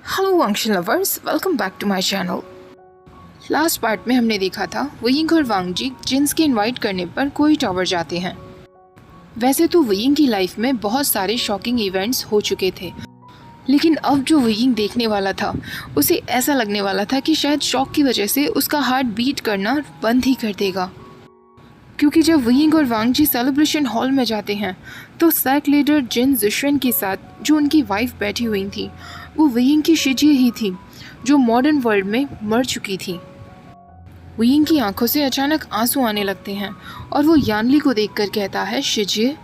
Hello Wangshi lovers, welcome back to my channel. Last part में हमने देखा था वयिंग और वांगजी जिन्स के इनवाइट करने पर कोई टावर जाते हैं। वैसे तो वयिंग की लाइफ में बहुत सारे शॉकिंग इवेंट्स हो चुके थे, लेकिन अब जो वयिंग देखने वाला था उसे ऐसा लगने वाला था कि शायद शॉक की वजह से उसका हार्ट बीट करना बंद ही कर देगा। क्योंकि जब वयिंग और वांगजी सेलिब्रेशन हॉल में जाते हैं तो सैक लीडर जिन जुशरेन के साथ जो उनकी वाइफ बैठी हुई थी वो वयिंग की शिजिए ही थी जो मॉडर्न वर्ल्ड में मर चुकी थी। वयिंग की आंखों से अचानक आंसू आने लगते हैं और वो यानली को देखकर कहता है शिजिए।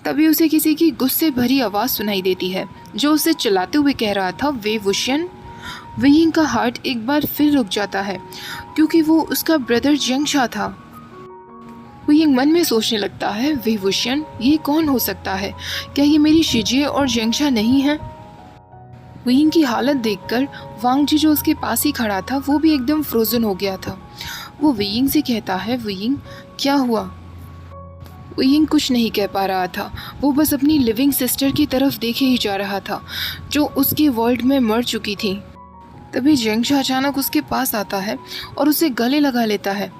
तभी उसे किसी की गुस्से भरी आवाज़ सुनाई देती है जो उसे चिल्लाते हुए कह रहा था वे वुशियन। वयिंग का हार्ट एक बार फिर रुक जाता है क्योंकि वो उसका ब्रदर जंगशा था। वयिंग मन में सोचने लगता है वे वुशियन, ये कौन हो सकता है? क्या ये मेरी शिजिए और जंगशा नहीं है? वयिंग की हालत देखकर वांगजी जो उसके पास ही खड़ा था वो भी एकदम फ्रोजन हो गया था। वो वयिंग से कहता है वयिंग क्या हुआ? वयिंग कुछ नहीं कह पा रहा था, वो बस अपनी लिविंग सिस्टर की तरफ देखे ही जा रहा था जो उसके वर्ल्ड में मर चुकी थी। तभी जंगशा अचानक उसके पास आता है और उसे गले लगा लेता है।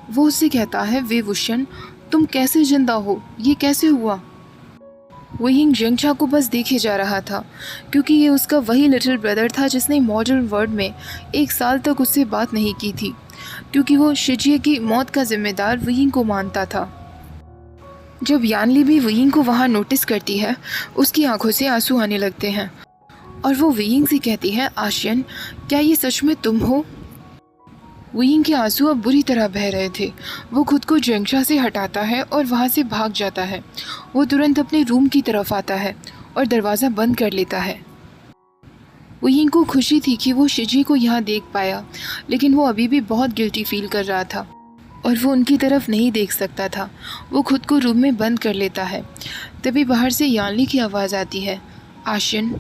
वो उससे कहता है वे वुशियन, तुम कैसे जिंदा हो? ये कैसे हुआ? वयिंग जंगशा को बस देखे जा रहा था क्योंकि ये उसका वही लिटिल ब्रदर था जिसने मॉडर्न वर्ल्ड में 1 साल तक उससे बात नहीं की थी क्योंकि वो शिजिए की मौत का जिम्मेदार वयिंग को मानता था। जब यानली भी वयिंग को वहाँ नोटिस करती है उसकी आंखों से आंसू आने लगते हैं और वो वयिंग से कहती है आशियन, क्या ये सच में तुम हो? वयिंग के आंसू अब बुरी तरह बह रहे थे। वो खुद को जंगशा से हटाता है और वहाँ से भाग जाता है। वो तुरंत अपने रूम की तरफ आता है और दरवाज़ा बंद कर लेता है। वयिंग को खुशी थी कि वो शिजी को यहाँ देख पाया, लेकिन वो अभी भी बहुत गिल्टी फील कर रहा था और वो उनकी तरफ नहीं देख सकता था। वो खुद को रूम में बंद कर लेता है। तभी बाहर से यानली की आवाज़ आती है, आशियन।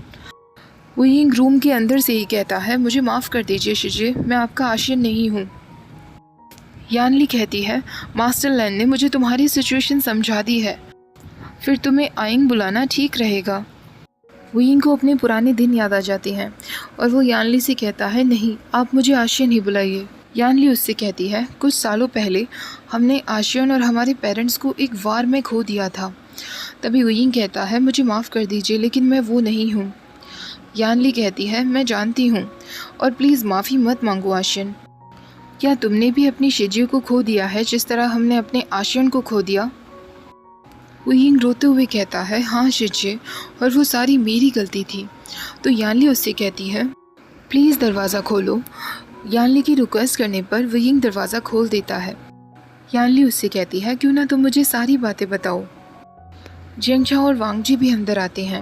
वयिंग रूम के अंदर से ही कहता है मुझे माफ़ कर दीजिए शिजी, मैं आपका आशियन नहीं हूँ। यानली कहती है मास्टर लैन ने मुझे तुम्हारी सिचुएशन समझा दी है, फिर तुम्हें आइंग बुलाना ठीक रहेगा। वयिंग को अपने पुराने दिन याद आ जाते हैं और वो यानली से कहता है नहीं, आप मुझे आशियन ही बुलाइए। यानली उससे कहती है कुछ सालों पहले हमने आशियन और हमारे पेरेंट्स को एक वार में खो दिया था। तभी वयिंग कहता है मुझे माफ़ कर दीजिए लेकिन मैं वो नहीं हूँ। यानली कहती है मैं जानती हूँ और प्लीज़ माफ़ी मत मांगो आशियन। क्या तुमने भी अपनी शिजिए को खो दिया है जिस तरह हमने अपने आशियन को खो दिया? वयिंग रोते हुए कहता है हाँ शिजिए, और वो सारी मेरी गलती थी। तो यानली उससे कहती है प्लीज़ दरवाज़ा खोलो। यानली की रिक्वेस्ट करने पर वयिंग दरवाज़ा खोल देता है। यानली उससे कहती है क्यों ना तुम मुझे सारी बातें बताओ। जंगशा और वांगजी भी अंदर आते हैं।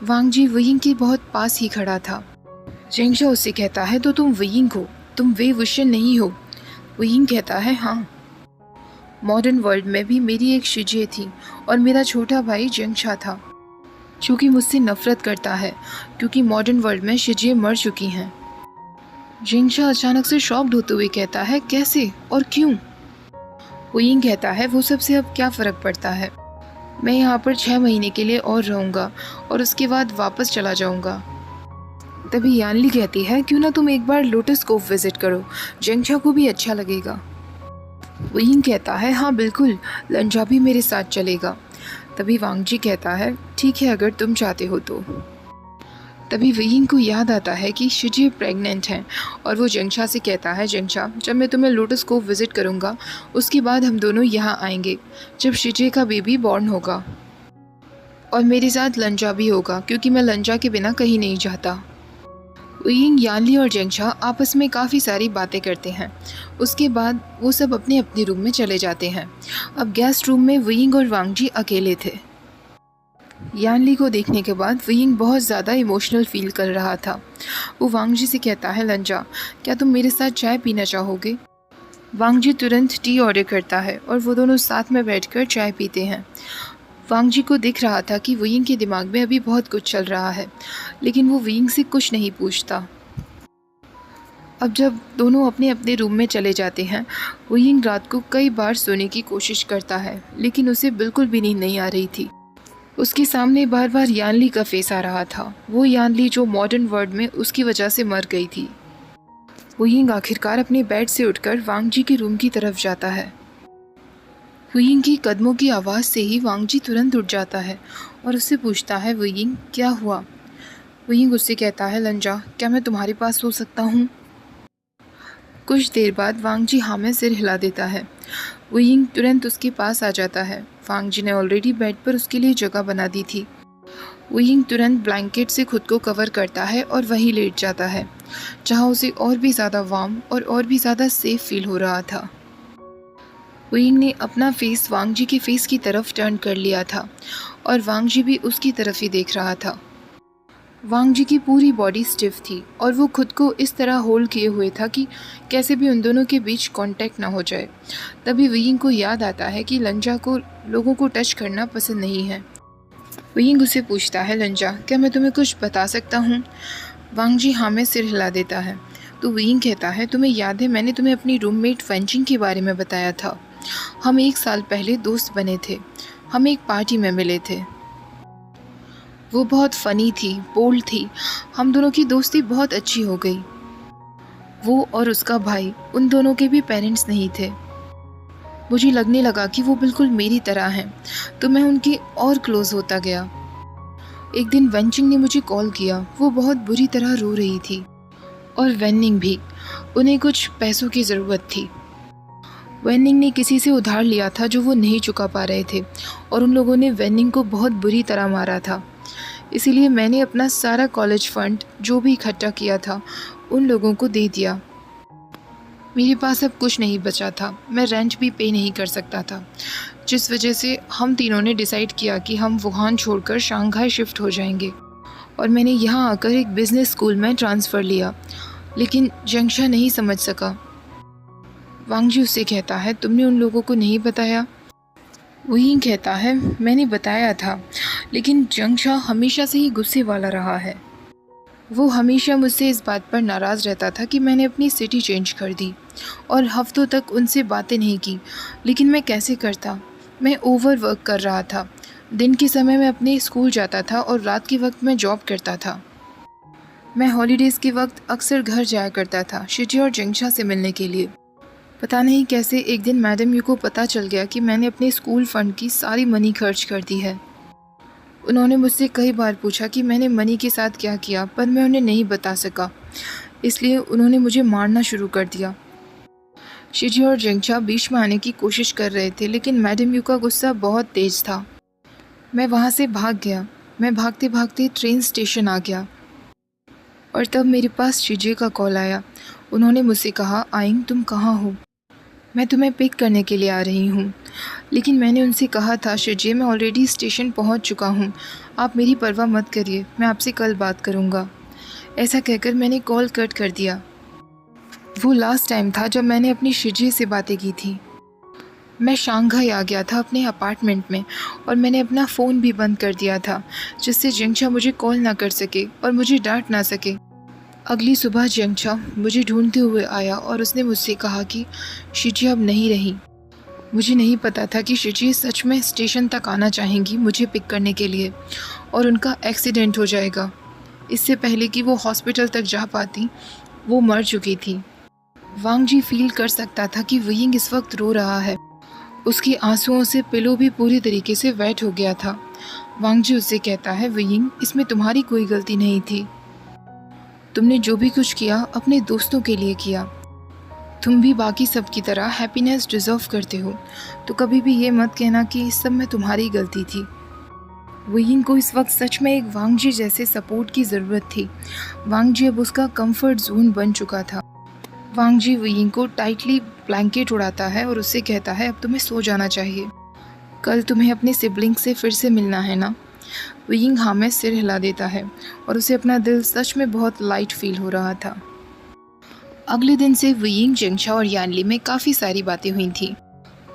वांगजी वयिंग के बहुत पास ही खड़ा था। जंगशा उससे कहता है तो तुम वयिंग हो, तुम वे वुशियन नहीं हो? वयिंग कहता है हाँ, मॉडर्न वर्ल्ड में भी मेरी एक शिजिए थी और मेरा छोटा भाई जंगशा था जो कि मुझसे नफरत करता है क्योंकि मॉडर्न वर्ल्ड में शिजिए मर चुकी हैं। जंगशा अचानक से शॉक्ड होते हुए कहता है कैसे और क्यों? वयिंग कहता है वो सबसे अब क्या फ़र्क पड़ता है, मैं यहाँ पर 6 महीने के लिए और रहूँगा और उसके बाद वापस चला जाऊँगा। तभी यानली कहती है क्यों ना तुम एक बार लोटस कोव विजिट करो, जंगशा को भी अच्छा लगेगा। वयिंग कहता है हाँ बिल्कुल, लंजा भी मेरे साथ चलेगा। तभी वांगजी कहता है ठीक है अगर तुम चाहते हो तो। तभी वयिंग को याद आता है कि शिजिए प्रेग्नेंट हैं और वो जंगशा से कहता है जंगशा, जब मैं तुम्हें लोटस कोव विजिट करूँगा उसके बाद हम दोनों यहाँ आएंगे जब शिजिए का बेबी बॉर्न होगा, और मेरे साथ लंजा भी होगा क्योंकि मैं लंजा के बिना कहीं नहीं जाता। वयिंग, यानली और जंगशा आपस में काफ़ी सारी बातें करते हैं। उसके बाद वो सब अपने अपने रूम में चले जाते हैं। अब गेस्ट रूम में वयिंग और वांगजी अकेले थे। यानली को देखने के बाद वयिंग बहुत ज़्यादा इमोशनल फील कर रहा था। वो वांगजी से कहता है लंजा, क्या तुम मेरे साथ चाय पीना चाहोगे? वांगजी तुरंत टी ऑर्डर करता है और वो दोनों साथ में बैठकर चाय पीते हैं। वांगजी को दिख रहा था कि वयिंग के दिमाग में अभी बहुत कुछ चल रहा है, लेकिन वो वयिंग से कुछ नहीं पूछता। अब जब दोनों अपने अपने रूम में चले जाते हैं, वयिंग रात को कई बार सोने की कोशिश करता है लेकिन उसे बिल्कुल भी नींद नहीं आ रही थी। उसके सामने बार बार यानली का फेस आ रहा था, वो यानली जो मॉडर्न वर्ल्ड में उसकी वजह से मर गई थी। हुयिंग आखिरकार अपने बेड से उठकर वांग जी के रूम की तरफ जाता है। हुयिंग की कदमों की आवाज़ से ही वांग जी तुरंत उठ जाता है और उससे पूछता है, हुयिंग क्या हुआ? हुयिंग उससे कहता है, लंजा क्या मैं तुम्हारे पास सो सकता हूँ? कुछ देर बाद वांग जी हाँ में सिर हिला देता है। हुयिंग तुरंत उसके पास आ जाता है। वांग जी ने ऑलरेडी बेड पर उसके लिए जगह बना दी थी। हुयिंग तुरंत ब्लैंकेट से खुद को कवर करता है और वहीं लेट जाता है, जहाँ उसे और भी ज़्यादा वार्म और भी ज़्यादा सेफ फील हो रहा था। हुयिंग ने अपना फेस वांग जी के फेस की तरफ टर्न कर लिया था और वांग जी भी उसकी तरफ ही देख रहा था। वांग जी की पूरी बॉडी स्टिफ थी और वो खुद को इस तरह होल्ड किए हुए था कि कैसे भी उन दोनों के बीच कांटेक्ट ना हो जाए। तभी हुयिंग को याद आता है कि लंजा को लोगों को टच करना पसंद नहीं है। हुयिंग उससे पूछता है, लंजा क्या मैं तुम्हें कुछ बता सकता हूँ? वांग जी हाँ में सिर हिला देता है। तो हुयिंग कहता है, तुम्हें याद है मैंने तुम्हें अपनी रूममेट वेंचिंग के बारे में बताया था। हम 1 साल पहले दोस्त बने थे। हम एक पार्टी में मिले थे। वो बहुत फ़नी थी, बोल्ड थी। हम दोनों की दोस्ती बहुत अच्छी हो गई। वो और उसका भाई, उन दोनों के भी पेरेंट्स नहीं थे। मुझे लगने लगा कि वो बिल्कुल मेरी तरह हैं, तो मैं उनके और क्लोज़ होता गया। एक दिन वेंचिंग ने मुझे कॉल किया। वो बहुत बुरी तरह रो रही थी और वेनिंग भी। उन्हें कुछ पैसों की ज़रूरत थी। वेनिंग ने किसी से उधार लिया था जो वो नहीं चुका पा रहे थे और उन लोगों ने वेनिंग को बहुत बुरी तरह मारा था। इसीलिए मैंने अपना सारा कॉलेज फंड जो भी इकट्ठा किया था उन लोगों को दे दिया। मेरे पास अब कुछ नहीं बचा था। मैं रेंट भी पे नहीं कर सकता था, जिस वजह से हम तीनों ने डिसाइड किया कि हम वुहान छोड़कर शंघाई शिफ्ट हो जाएंगे और मैंने यहाँ आकर एक बिज़नेस स्कूल में ट्रांसफ़र लिया। लेकिन जंक्षा नहीं समझ सका। वांग जी उससे कहता है, तुमने उन लोगों को नहीं बताया? हुयिंग कहता है, मैंने बताया था, लेकिन जंक्षा हमेशा से ही गुस्से वाला रहा है। वो हमेशा मुझसे इस बात पर नाराज़ रहता था कि मैंने अपनी सिटी चेंज कर दी और हफ्तों तक उनसे बातें नहीं की। लेकिन मैं कैसे करता? मैं ओवर वर्क कर रहा था। दिन के समय मैं अपने स्कूल जाता था और रात के वक्त मैं जॉब करता था। मैं हॉलीडेज़ के वक्त अक्सर घर जाया करता था शिजी और जंक्षा से मिलने के लिए। पता नहीं कैसे एक दिन मैडम यू को पता चल गया कि मैंने अपने स्कूल फ़ंड की सारी मनी खर्च कर दी है। उन्होंने मुझसे कई बार पूछा कि मैंने मनी के साथ क्या किया, पर मैं उन्हें नहीं बता सका। इसलिए उन्होंने मुझे मारना शुरू कर दिया। शिजी और जंक्षा बीच में आने की कोशिश कर रहे थे, लेकिन मैडम यू का गुस्सा बहुत तेज़ था। मैं वहाँ से भाग गया। मैं भागते भागते ट्रेन स्टेशन आ गया और तब मेरे पास शिजी का कॉल आया। उन्होंने मुझसे कहा, आइंग तुम कहाँ हो? मैं तुम्हें पिक करने के लिए आ रही हूँ। लेकिन मैंने उनसे कहा था, शिजी मैं ऑलरेडी स्टेशन पहुँच चुका हूँ, आप मेरी परवाह मत करिए, मैं आपसे कल बात करूँगा। ऐसा कहकर मैंने कॉल कट कर दिया। वो लास्ट टाइम था जब मैंने अपनी शिजी से बातें की थी। मैं शंघाई आ गया था अपने अपार्टमेंट में और मैंने अपना फ़ोन भी बंद कर दिया था, जिससे जंक्षा मुझे कॉल ना कर सके और मुझे डांट ना सके। अगली सुबह जंक्षा मुझे ढूंढते हुए आया और उसने मुझसे कहा कि शिजी अब नहीं रही। मुझे नहीं पता था कि शिजी सच में स्टेशन तक आना चाहेंगी मुझे पिक करने के लिए और उनका एक्सीडेंट हो जाएगा। इससे पहले कि वो हॉस्पिटल तक जा पाती, वो मर चुकी थी। वांग जी फील कर सकता था कि हुयिंग इस वक्त रो रहा है। उसके आंसुओं से पिलो भी पूरी तरीके से वेट हो गया था। वांग जी उससे कहता है, हुयिंग इसमें तुम्हारी कोई गलती नहीं थी। तुमने जो भी कुछ किया अपने दोस्तों के लिए किया। तुम भी बाकी सब की तरह हैप्पीनेस डिज़र्व करते हो, तो कभी भी ये मत कहना कि इस सब में तुम्हारी गलती थी। हुयिंग को इस वक्त सच में एक वांग जी जैसे सपोर्ट की ज़रूरत थी। वांग जी अब उसका कंफर्ट जोन बन चुका था। वांग जी हुयिंग को टाइटली ब्लैंकेट उड़ाता है और उससे कहता है, अब तुम्हें सो जाना चाहिए, कल तुम्हें अपने सिबलिंग से फिर से मिलना है ना? हुयिंग हाँ में सिर हिला देता है और उसे अपना दिल सच में बहुत लाइट फील हो रहा था। अगले दिन से हुयिंग, जंक्षा और यानली में काफ़ी सारी बातें हुई थी।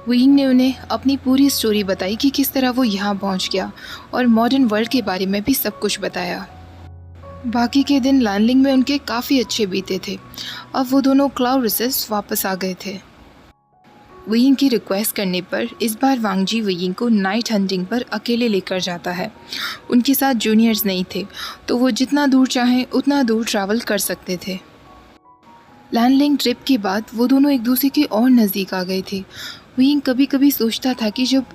हुयिंग ने उन्हें अपनी पूरी स्टोरी बताई कि किस तरह वो यहाँ पहुँच गया और मॉडर्न वर्ल्ड के बारे में भी सब कुछ बताया। बाकी के दिन लानलिंग में उनके काफ़ी अच्छे बीते थे। अब वो दोनों क्लाउड रिसेस वापस आ गए थे। वयिंग की रिक्वेस्ट करने पर इस बार वांगजी वयिंग को नाइट हंटिंग पर अकेले लेकर जाता है। उनके साथ जूनियर्स नहीं थे, तो वो जितना दूर चाहें उतना दूर ट्रैवल कर सकते थे। लैंडलिंग ट्रिप के बाद वो दोनों एक दूसरे के और नज़दीक आ गए थे। वयिंग कभी कभी सोचता था कि जब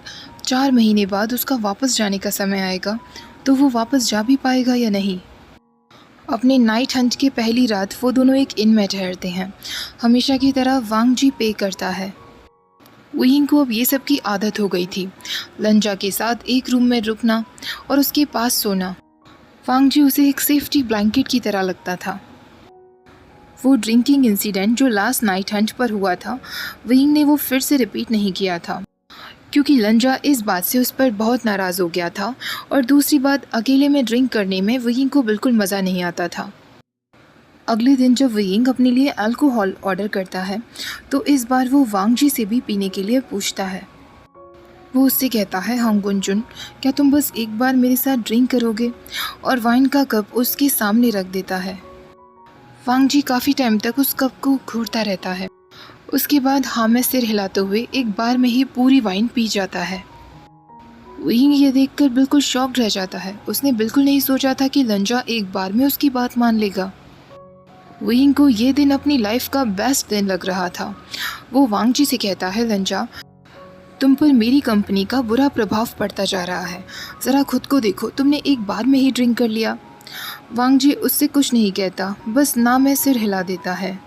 4 महीने बाद उसका वापस जाने का समय आएगा तो वो वापस जा भी पाएगा या नहीं। अपने नाइट हंट की पहली रात वो दोनों एक इन में ठहरते हैं। हमेशा की तरह वांगजी पे करता है। वयिंग को अब ये सब की आदत हो गई थी, लंजा के साथ एक रूम में रुकना और उसके पास सोना। वांगजी उसे एक सेफ्टी ब्लैंकेट की तरह लगता था। वो ड्रिंकिंग इंसिडेंट जो लास्ट नाइट हंट पर हुआ था, वयिंग ने वो फिर से रिपीट नहीं किया था, क्योंकि लंजा इस बात से उस पर बहुत नाराज़ हो गया था, और दूसरी बात, अकेले में ड्रिंक करने में वयिंग को बिल्कुल मज़ा नहीं आता था। अगले दिन जब वयिंग अपने लिए अल्कोहल ऑर्डर करता है तो इस बार वो वांगजी से भी पीने के लिए पूछता है। वो उससे कहता है, हांगगुनजुन, क्या तुम बस एक बार मेरे साथ ड्रिंक करोगे, और वाइन का कप उसके सामने रख देता है। वांगजी काफ़ी टाइम तक उस कप को घूरता रहता है। उसके बाद हाँ में सिर हिलाते हुए एक बार में ही पूरी वाइन पी जाता है। वयिंग ये देखकर बिल्कुल शॉक्ड रह जाता है। उसने बिल्कुल नहीं सोचा था कि लंजा एक बार में उसकी बात मान लेगा। वयिंग को ये दिन अपनी लाइफ का बेस्ट दिन लग रहा था। वो वांगजी से कहता है, लंजा, तुम पर मेरी कंपनी का बुरा प्रभाव पड़ता जा रहा है। ज़रा खुद को देखो, तुमने एक बार में ही ड्रिंक कर लिया। वांगजी उससे कुछ नहीं कहता, बस ना में सिर हिला देता है।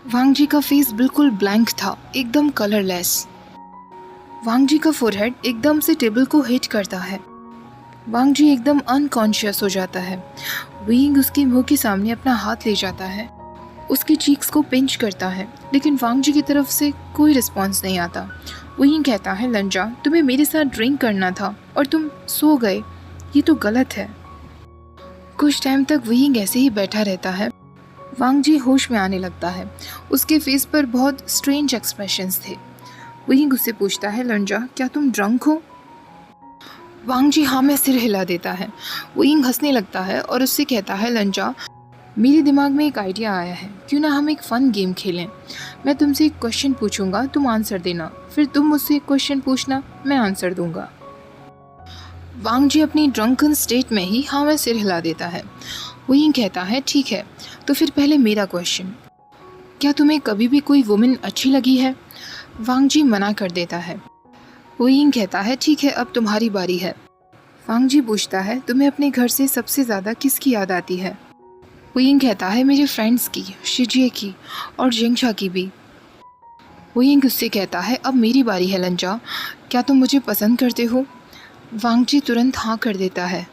वांगजी का फेस बिल्कुल ब्लैंक था, एकदम कलरलेस। वांगजी का फोरहेड एकदम से टेबल को हिट करता है। वांगजी एकदम अनकॉन्शियस हो जाता है। वयिंग उसके मुंह के सामने अपना हाथ ले जाता है, उसके चीक्स को पिंच करता है, लेकिन वांगजी की तरफ से कोई रिस्पॉन्स नहीं आता। वयिंग कहता है, लंजा, तुम्हें मेरे साथ ड्रिंक करना था और तुम सो गए, ये तो गलत है। कुछ टाइम तक वयिंग ऐसे ही बैठा रहता है। वांगजी होश में आने लगता है। उसके फेस पर बहुत स्ट्रेंज एक्सप्रेशंस थे। वयिंग उससे पूछता है, लंजा, क्या तुम ड्रंक हो? वांगजी हाँ में सिर हिला देता है। वयिंग हंसने लगता है और उससे कहता है, लंजा, मेरे दिमाग में एक आइडिया आया है, क्यों ना हम एक फ़न गेम खेलें। मैं तुमसे एक क्वेश्चन पूछूंगा, तुम आंसर देना, फिर तुम मुझसे एक क्वेश्चन पूछना, मैं आंसर दूंगा। वांगजी अपनी ड्रंकन स्टेट में ही हाँ में सिर हिला देता है। वयिंग कहता है, ठीक है, तो फिर पहले मेरा क्वेश्चन, क्या तुम्हें कभी भी कोई वुमेन अच्छी लगी है? वांगजी मना कर देता है। वयिंग कहता है, ठीक है, अब तुम्हारी बारी है। वांगजी पूछता है, तुम्हें अपने घर से सबसे ज़्यादा किसकी याद आती है? वयिंग कहता है, मेरे फ्रेंड्स की, शिजिए की और जिंगशा की भी। वयिंग उससे कहता है, अब मेरी बारी है, लंजा, क्या तुम मुझे पसंद करते हो? वांगजी तुरंत हाँ कर देता है।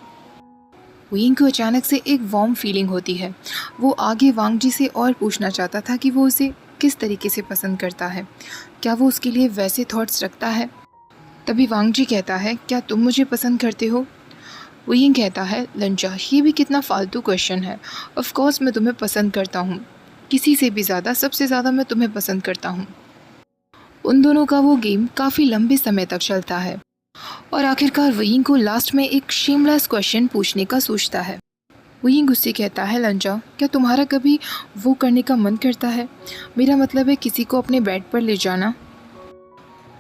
वयिंग को अचानक से एक वार्म फीलिंग होती है। वो आगे वांगजी से और पूछना चाहता था कि वो उसे किस तरीके से पसंद करता है, क्या वो उसके लिए वैसे थॉट्स रखता है। तभी वांगजी कहता है, क्या तुम मुझे पसंद करते हो? वयिंग कहता है, लंजा, ये भी कितना फालतू क्वेश्चन है। ऑफ कोर्स मैं तुम्हें पसंद करता हूँ, किसी से भी ज़्यादा, सबसे ज़्यादा मैं तुम्हें पसंद करता हूँ। उन दोनों का वो गेम काफ़ी लंबे समय तक चलता है और आखिरकार वयिंग को लास्ट में एक शेमलेस क्वेश्चन पूछने का सोचता है। वयिंग उससे कहता है, लंजा, क्या तुम्हारा कभी वो करने का मन करता है? मेरा मतलब है किसी को अपने बेड पर ले जाना।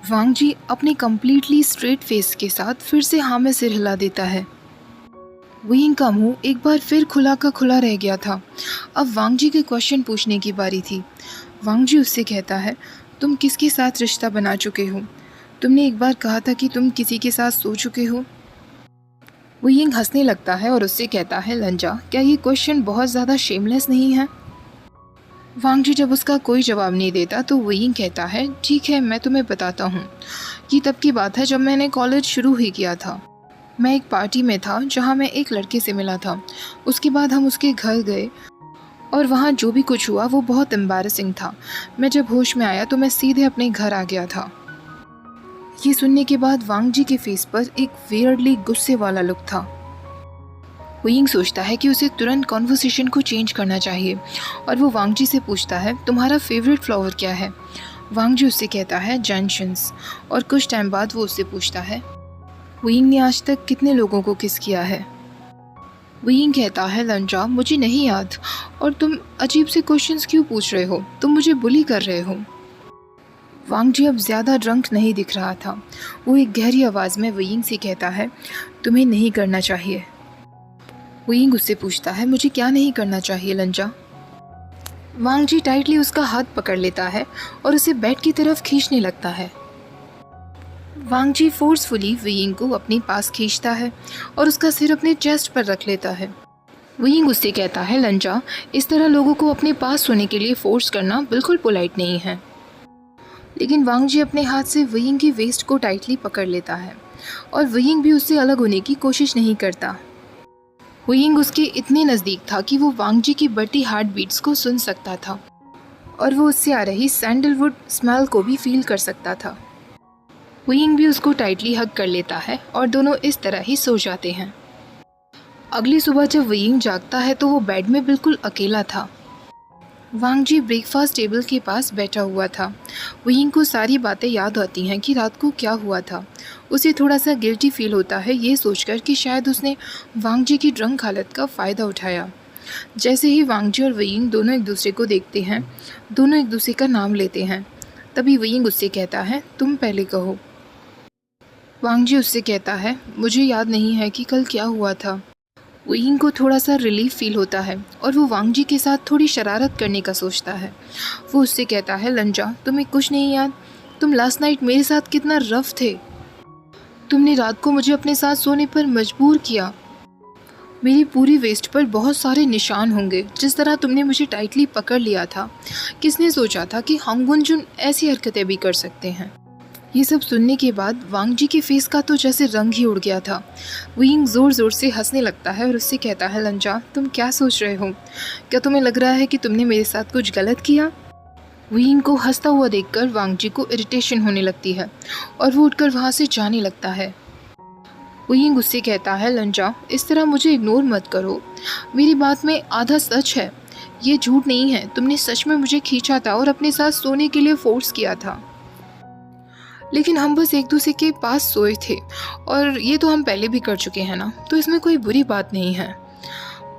वांगजी अपने कम्प्लीटली स्ट्रेट फेस के साथ फिर से हाँ में सिर हिला देता है। वयिंग का मुंह एक बार फिर खुला का खुला रह गया था। अब वांगजी के क्वेश्चन पूछने की बारी थी। वांगजी उससे कहता है, तुम किसके साथ रिश्ता बना चुके हो? तुमने एक बार कहा था कि तुम किसी के साथ सो चुके हो। वयिंग हंसने लगता है और उससे कहता है, लंजा, क्या ये क्वेश्चन बहुत ज़्यादा शेमलेस नहीं है? वांगजी जब उसका कोई जवाब नहीं देता तो वयिंग कहता है, ठीक है, मैं तुम्हें बताता हूँ। ये तब की बात है जब मैंने कॉलेज शुरू ही किया था। मैं एक पार्टी में था जहाँ मैं एक लड़के से मिला था। उसके बाद हम उसके घर गए और वहाँ जो भी कुछ हुआ वो बहुत एम्बैरेसिंग था। मैं जब होश में आया तो मैं सीधे अपने घर आ गया था। ये सुनने के बाद वांगजी के फेस पर एक वियर्डली गुस्से वाला लुक था। वयिंग सोचता है कि उसे तुरंत कॉन्वर्सेशन को चेंज करना चाहिए और वो वांगजी से पूछता है, तुम्हारा फेवरेट फ्लावर क्या है? वांगजी उससे कहता है, जैनशंस। और कुछ टाइम बाद वो उससे पूछता है, वयिंग ने आज तक कितने लोगों को किस किया है? वयिंग कहता है, लंजा, मुझे नहीं याद, और तुम अजीब से क्वेश्चंस क्यों पूछ रहे हो? तुम मुझे बुली कर रहे हो। वांग जी अब ज़्यादा ड्रंक नहीं दिख रहा था। वो एक गहरी आवाज़ में वयिंग से कहता है, तुम्हें नहीं करना चाहिए। वयिंग उससे पूछता है, मुझे क्या नहीं करना चाहिए लंजा? वांग जी टाइटली उसका हाथ पकड़ लेता है और उसे बेड की तरफ खींचने लगता है। वांग जी फोर्सफुली वयिंग को अपने पास खींचता है और उसका सिर अपने चेस्ट पर रख लेता है। वयिंग उससे कहता है, लंजा, इस तरह लोगों को अपने पास सोने के लिए फोर्स करना बिल्कुल पोलाइट नहीं है। लेकिन वांग जी अपने हाथ से वयिंग की वेस्ट को टाइटली पकड़ लेता है और वयिंग भी उससे अलग होने की कोशिश नहीं करता। वयिंग उसके इतने नज़दीक था कि वो वांग जी की बढ़ती हार्ट बीट्स को सुन सकता था और वो उससे आ रही सैंडलवुड स्मेल को भी फील कर सकता था। वयिंग भी उसको टाइटली हग कर लेता है और दोनों इस तरह ही सो जाते हैं। अगली सुबह जब वयिंग जागता है तो वो बेड में बिल्कुल अकेला था। वांग जी ब्रेकफास्ट टेबल के पास बैठा हुआ था। वयिंग को सारी बातें याद आती हैं कि रात को क्या हुआ था। उसे थोड़ा सा गिल्टी फील होता है ये सोचकर कि शायद उसने वांग जी की ड्रंक हालत का फ़ायदा उठाया। जैसे ही वांग जी और वयिंग दोनों एक दूसरे को देखते हैं, दोनों एक दूसरे का नाम लेते हैं। तभी वयिंग उससे कहता है, तुम पहले कहो। वांग जी उससे कहता है, मुझे याद नहीं है कि कल क्या हुआ था। वयिंग को थोड़ा सा रिलीफ फील होता है और वो वांग जी के साथ थोड़ी शरारत करने का सोचता है। वो उससे कहता है, लंजा, तुम्हें कुछ नहीं याद? तुम लास्ट नाइट मेरे साथ कितना रफ थे। तुमने रात को मुझे अपने साथ सोने पर मजबूर किया। मेरी पूरी वेस्ट पर बहुत सारे निशान होंगे। जिस तरह तुमने मुझे टाइटली पकड़ लिया था, किसने सोचा था कि हांग वनजुन ऐसी हरकतें भी कर सकते हैं। ये सब सुनने के बाद वांग जी के फेस का तो जैसे रंग ही उड़ गया था। वयिंग ज़ोर ज़ोर से हंसने लगता है और उससे कहता है, लंजा, तुम क्या सोच रहे हो? क्या तुम्हें लग रहा है कि तुमने मेरे साथ कुछ गलत किया? वयिंग को हंसता हुआ देखकर वांग जी को इरिटेशन होने लगती है और वो उठकर वहाँ से जाने लगता है। वयिंग उससे कहता है, लंजा, इस तरह मुझे इग्नोर मत करो। मेरी बात में आधा सच है, ये झूठ नहीं है। तुमने सच में मुझे खींचा था और अपने साथ सोने के लिए फोर्स किया था, लेकिन हम बस एक दूसरे के पास सोए थे और ये तो हम पहले भी कर चुके हैं ना, तो इसमें कोई बुरी बात नहीं है।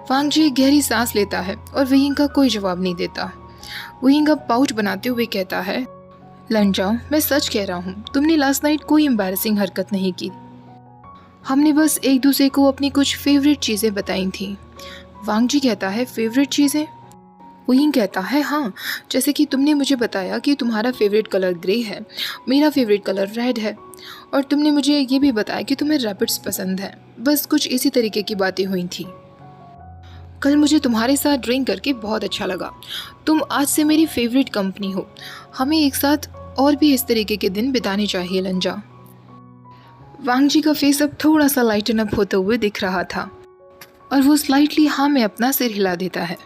वांग जी गहरी सांस लेता है और वयिंग का कोई जवाब नहीं देता। वयिंग अब पाउच बनाते हुए कहता है, लंजा, मैं सच कह रहा हूँ, तुमने लास्ट नाइट कोई एम्बैरेसिंग हरकत नहीं की। हमने बस एक दूसरे को अपनी कुछ फेवरेट चीज़ें बताई थी। वांग जी कहता है, फेवरेट चीज़ें? वयिंग कहता है, हाँ, जैसे कि तुमने मुझे बताया कि तुम्हारा फेवरेट कलर ग्रे है, मेरा फेवरेट कलर रेड है, और तुमने मुझे ये भी बताया कि तुम्हें रैबिट्स पसंद है। बस कुछ इसी तरीके की बातें हुई थी। कल मुझे तुम्हारे साथ ड्रिंक करके बहुत अच्छा लगा। तुम आज से मेरी फेवरेट कंपनी हो। हमें एक साथ और भी इस तरीके के दिन बिताने चाहिए लंजा। वांग जी का फेस अब थोड़ा सा लाइटन अप होते हुए दिख रहा था और वो स्लाइटली हाँ में अपना सिर हिला देता है।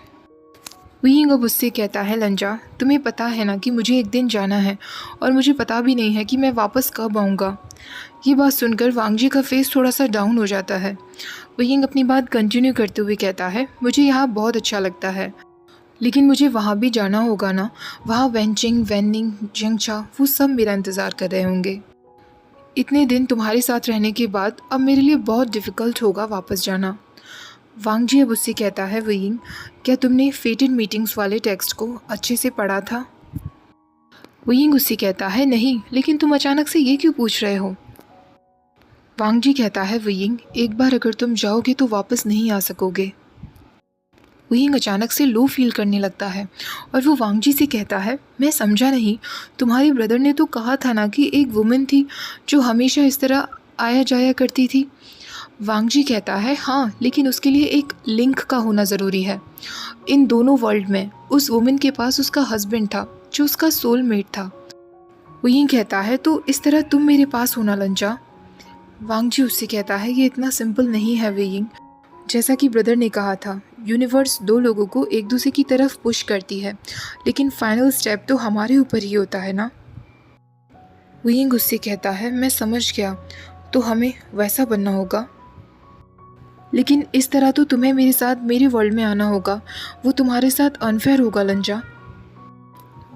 वयिंग अब उससे कहता है, लंजा, तुम्हें पता है ना कि मुझे एक दिन जाना है और मुझे पता भी नहीं है कि मैं वापस कब आऊँगा। ये बात सुनकर वांग जी का फेस थोड़ा सा डाउन हो जाता है। वयिंग अपनी बात कंटिन्यू करते हुए कहता है, मुझे यहाँ बहुत अच्छा लगता है, लेकिन मुझे वहाँ भी जाना होगा ना। वहाँ वेंचिंग, वेनिंग, जंगचा, वो सब मेरा इंतज़ार कर रहे होंगे। इतने दिन तुम्हारे साथ रहने के बाद अब मेरे लिए बहुत डिफ़िकल्ट होगा वापस जाना। वांग जी अब उससे कहता है, वयिंग, क्या तुमने फेटेड मीटिंग्स वाले टेक्स्ट को अच्छे से पढ़ा था? वयिंग उससे कहता है, नहीं, लेकिन तुम अचानक से ये क्यों पूछ रहे हो? वांग जी कहता है, वयिंग, एक बार अगर तुम जाओगे तो वापस नहीं आ सकोगे। वयिंग अचानक से लो फील करने लगता है और वो वांग जी से कहता है, मैं समझा नहीं, तुम्हारे ब्रदर ने तो कहा था ना कि एक वुमेन थी जो हमेशा इस तरह आया जाया करती थी। वांग जी कहता है, हाँ, लेकिन उसके लिए एक लिंक का होना ज़रूरी है इन दोनों वर्ल्ड में। उस वुमेन के पास उसका हस्बैंड था जो उसका सोलमेट था। वयिंग कहता है, तो इस तरह तुम मेरे पास होना लंजा। वांग जी उससे कहता है, ये इतना सिंपल नहीं है वयिंग। जैसा कि ब्रदर ने कहा था, यूनिवर्स दो लोगों को एक दूसरे की तरफ पुश करती है, लेकिन फाइनल स्टेप तो हमारे ऊपर ही होता है ना। वयिंग उससे कहता है, मैं समझ गया, तो हमें वैसा बनना होगा, लेकिन इस तरह तो तुम्हें मेरे साथ मेरे वर्ल्ड में आना होगा। वो तुम्हारे साथ अनफेयर होगा लंजा।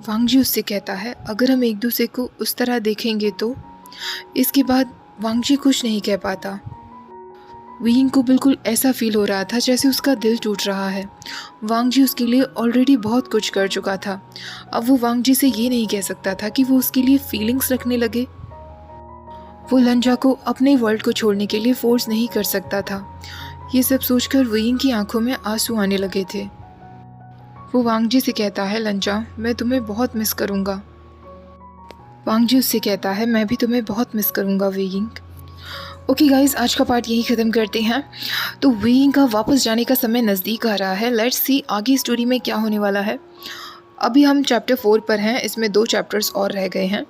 वांग जी उससे कहता है, अगर हम एक दूसरे को उस तरह देखेंगे तो। इसके बाद वांग जी कुछ नहीं कह पाता। वियिंग को बिल्कुल ऐसा फील हो रहा था जैसे उसका दिल टूट रहा है। वांग जी उसके लिए ऑलरेडी बहुत कुछ कर चुका था। अब वो वांग जी से ये नहीं कह सकता था कि वो उसके लिए फीलिंग्स रखने लगे। वो लंजा को अपने वर्ल्ड को छोड़ने के लिए फोर्स नहीं कर सकता था। ये सब सोचकर वियिंग की आंखों में आंसू आने लगे थे। वो वांग जी से कहता है, लंजा मैं तुम्हें बहुत मिस करूँगा। वांग जी उससे कहता है, मैं भी तुम्हें बहुत मिस करूँगा वियिंग। ओके गाइज, आज का पार्ट यही ख़त्म करते हैं। तो वियिंग का वापस जाने का समय नज़दीक आ रहा है। लेट्स सी आगे स्टोरी में क्या होने वाला है। अभी हम चैप्टर 4 पर हैं, इसमें 2 चैप्टर्स और रह गए हैं।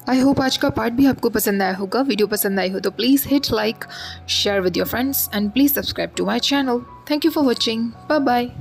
आई होप आज का पार्ट भी आपको पसंद आया होगा। वीडियो पसंद आई हो तो please hit like, share with your friends and please subscribe to my channel. Thank you for watching. Bye bye.